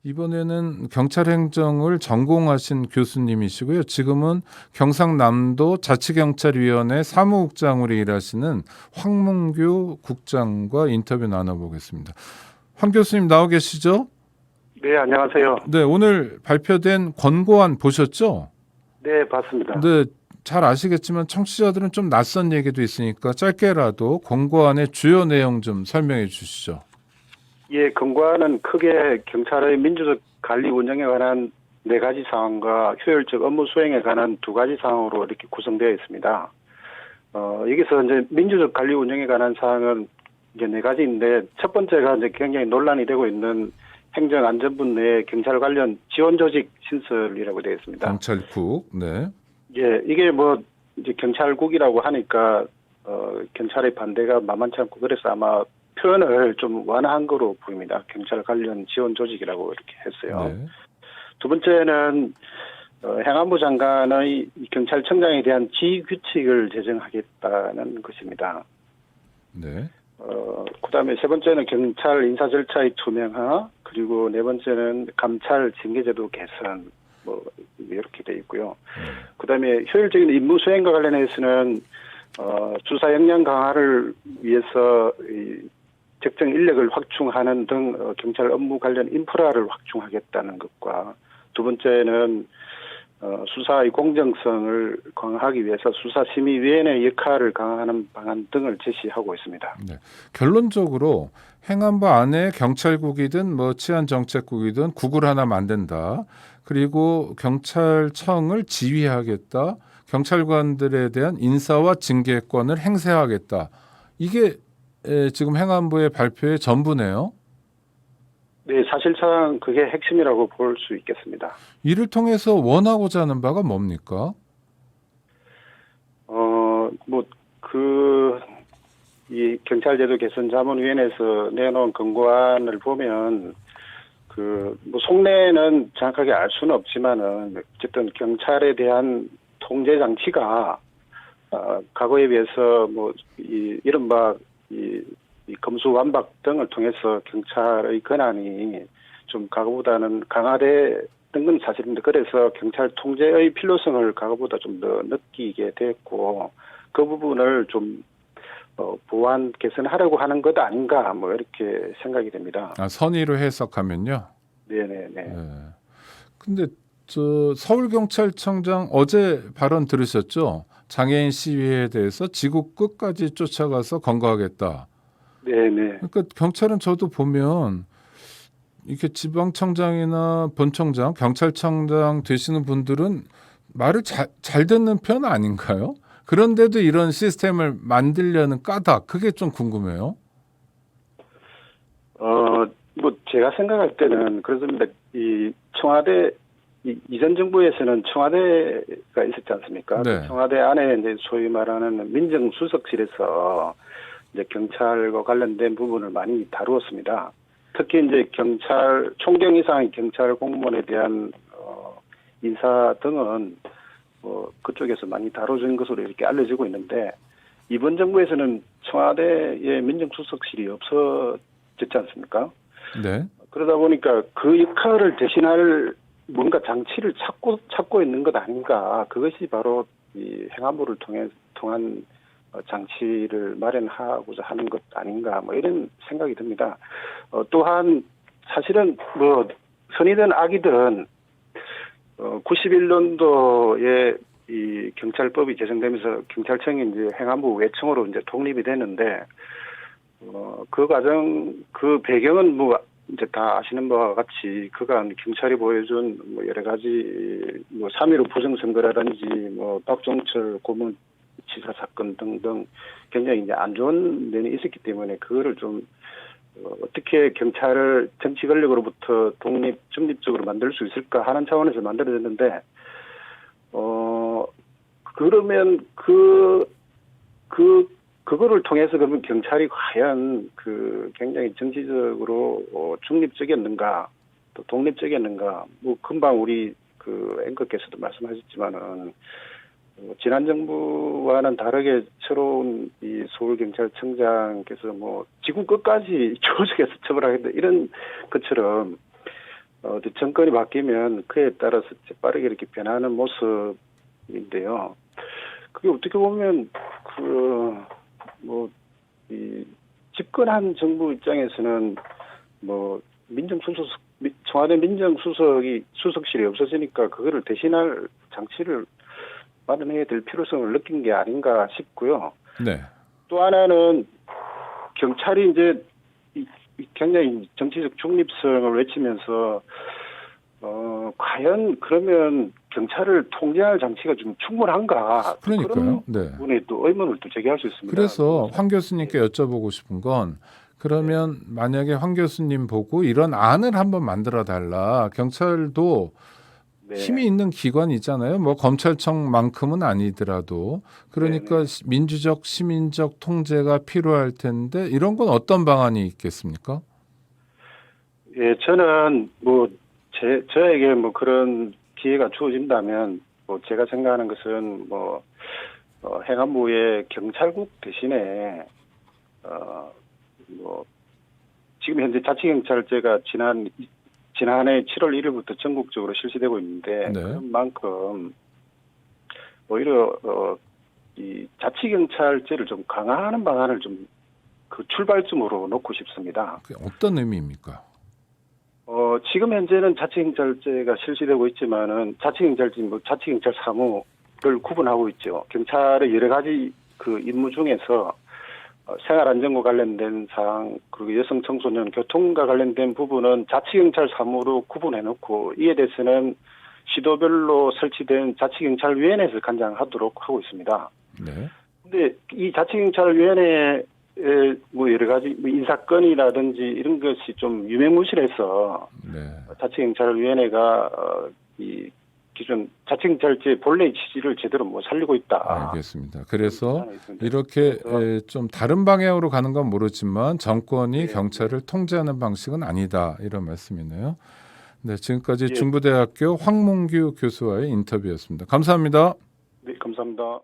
이번에는 경찰 행정을 전공하신 교수님이시고요. 지금은 경상남도 자치경찰위원회 사무국장으로 일하시는 황문규 국장과 인터뷰 나눠보겠습니다. 황 교수님 나오 계시죠? 네, 안녕하세요. 네, 오늘 발표된 권고안 보셨죠? 네, 봤습니다. 네, 잘 아시겠지만 청취자들은 좀 낯선 얘기도 있으니까 짧게라도 권고안의 주요 내용 좀 설명해 주시죠. 예, 권고안은 크게 경찰의 민주적 관리 운영에 관한 4가지 사항과 효율적 업무 수행에 관한 2가지 사항으로 이렇게 구성되어 있습니다. 여기서 이제 민주적 관리 운영에 관한 사항은 이제 4가지인데, 첫 번째가 이제 굉장히 논란이 되고 있는 행정안전부 내 경찰 관련 지원 조직 신설이라고 되어 있습니다. 경찰국, 네. 예, 이게 뭐 이제 경찰국이라고 하니까 경찰의 반대가 만만치 않고, 그래서 아마 표현을 좀 완화한 거로 보입니다. 경찰 관련 지원 조직이라고 이렇게 했어요. 네. 두 번째는 행안부 장관의 경찰청장에 대한 지휘규칙을 제정하겠다는 것입니다. 네. 그다음에 세 번째는 경찰 인사 절차의 투명화, 그리고 네 번째는 감찰 징계제도 개선, 뭐 이렇게 돼 있고요. 그다음에 효율적인 임무 수행과 관련해서는 수사 역량 강화를 위해서 적정 인력을 확충하는 등 경찰 업무 관련 인프라를 확충하겠다는 것과, 두 번째는 수사의 공정성을 강화하기 위해서 수사심의위원회 역할을 강화하는 방안 등을 제시하고 있습니다. 네. 결론적으로 행안부 안에 경찰국이든 뭐 치안정책국이든 국을 하나 만든다. 그리고 경찰청을 지휘하겠다. 경찰관들에 대한 인사와 징계권을 행사하겠다. 이게 지금 행안부의 발표의 전부네요. 네, 사실상 그게 핵심이라고 볼 수 있겠습니다. 이를 통해서 원하고자 하는 바가 뭡니까? 이 경찰제도 개선 자문위원회에서 내놓은 권고안을 보면, 뭐 속내는 정확하게 알 수는 없지만은, 어쨌든 경찰에 대한 통제 장치가, 과거에 비해서 이른바 이 검수완박 등을 통해서 경찰의 권한이 좀 과거보다는 강화된 건 사실인데, 그래서 경찰 통제의 필요성을 과거보다 좀 더 느끼게 됐고, 그 부분을 좀 보완 개선하려고 하는 것 아닌가, 뭐 이렇게 생각이 됩니다. 선의로 해석하면요. 네네네. 네. 근데 서울경찰청장 어제 발언 들으셨죠? 장애인 시위에 대해서 지구 끝까지 쫓아가서 검거하겠다. 네네. 그러니까 경찰은 저도 보면 이렇게 지방청장이나 본청장, 경찰청장 되시는 분들은 말을 잘 듣는 편 아닌가요? 그런데도 이런 시스템을 만들려는 까닭, 그게 좀 궁금해요. 제가 생각할 때는 그렇습니다. 이 청와대, 이전 정부에서는 청와대가 있었지 않습니까? 네. 청와대 안에 이제 소위 말하는 민정수석실에서 이제 경찰과 관련된 부분을 많이 다루었습니다. 특히 이제 총경 이상의 경찰 공무원에 대한 인사 등은 그쪽에서 많이 다뤄진 것으로 이렇게 알려지고 있는데, 이번 정부에서는 청와대의 민정수석실이 없어졌지 않습니까? 네. 그러다 보니까 그 역할을 대신할 뭔가 장치를 찾고 있는 것 아닌가. 그것이 바로 이 행안부를 통한 장치를 마련하고자 하는 것 아닌가, 뭐 이런 생각이 듭니다. 또한 사실은 뭐 선이든 악이든 91년도에 이 경찰법이 제정되면서 경찰청이 이제 행안부 외청으로 이제 독립이 됐는데, 그 과정, 그 배경은 뭐 이제 다 아시는 바와 같이 그간 경찰이 보여준 뭐 여러 가지 뭐 3.15 부정선거라든지 뭐 박종철 고문치사 사건 등등 굉장히 이제 안 좋은 면이 있었기 때문에, 그거를 좀 어떻게 경찰을 정치 권력으로부터 중립적으로 만들 수 있을까 하는 차원에서 만들어졌는데, 그러면 그거를 통해서 그러면 경찰이 과연 굉장히 정치적으로 중립적이었는가, 또 독립적이었는가, 뭐 금방 우리 앵커께서도 말씀하셨지만은 지난 정부와는 다르게 새로운 이 서울경찰청장께서 뭐 지구 끝까지 조직해서 처벌하겠다 이런 것처럼 정권이 바뀌면 그에 따라서 빠르게 이렇게 변하는 모습인데요. 그게 어떻게 보면 이 집권한 정부 입장에서는 뭐 청와대 수석실이 없어지니까 그거를 대신할 장치를 마련해야 될 필요성을 느낀 게 아닌가 싶고요. 네. 또 하나는 경찰이 이제 굉장히 정치적 중립성을 외치면서 과연 그러면 경찰을 통제할 장치가 좀 충분한가? 그러니까요. 그런 네. 부분에 또 의문을 또 제기할 수 있습니다. 그래서 황 교수님께 여쭤보고 싶은 건 그러면 만약에 황 교수님 보고 이런 안을 한번 만들어 달라. 경찰도 네. 힘이 있는 기관이잖아요. 뭐 검찰청만큼은 아니더라도 그러니까 네네. 민주적 시민적 통제가 필요할 텐데 이런 건 어떤 방안이 있겠습니까? 예, 저는 저에게 그런 기회가 주어진다면 제가 생각하는 것은 행안부의 경찰국 대신에 지금 현재 자치경찰제가 지난해 7월 1일부터 전국적으로 실시되고 있는데 네. 그런 만큼 오히려 이 자치경찰제를 좀 강화하는 방안을 좀 그 출발점으로 놓고 싶습니다. 그게 어떤 의미입니까? 지금 현재는 자치경찰제가 실시되고 있지만은 자치경찰제, 자치경찰 사무를 구분하고 있죠. 경찰의 여러 가지 그 임무 중에서 생활안전과 관련된 사항, 그리고 여성 청소년 교통과 관련된 부분은 자치경찰 사무로 구분해놓고 이에 대해서는 시도별로 설치된 자치경찰위원회에서 관장하도록 하고 있습니다. 네. 근데 이 자치경찰위원회에 여러 가지 인사건이라든지 이런 것이 좀 유명무실해서 네. 자치경찰위원회가 이 기존 자치경찰제 본래의 취지를 제대로 못 살리고 있다. 알겠습니다. 그래서 있습니다. 이렇게 그래서 좀 다른 방향으로 가는 건 모르지만 정권이 네. 경찰을 통제하는 방식은 아니다 이런 말씀이네요. 네, 지금까지 예. 중부대학교 황문규 교수와의 인터뷰였습니다. 감사합니다. 네, 감사합니다.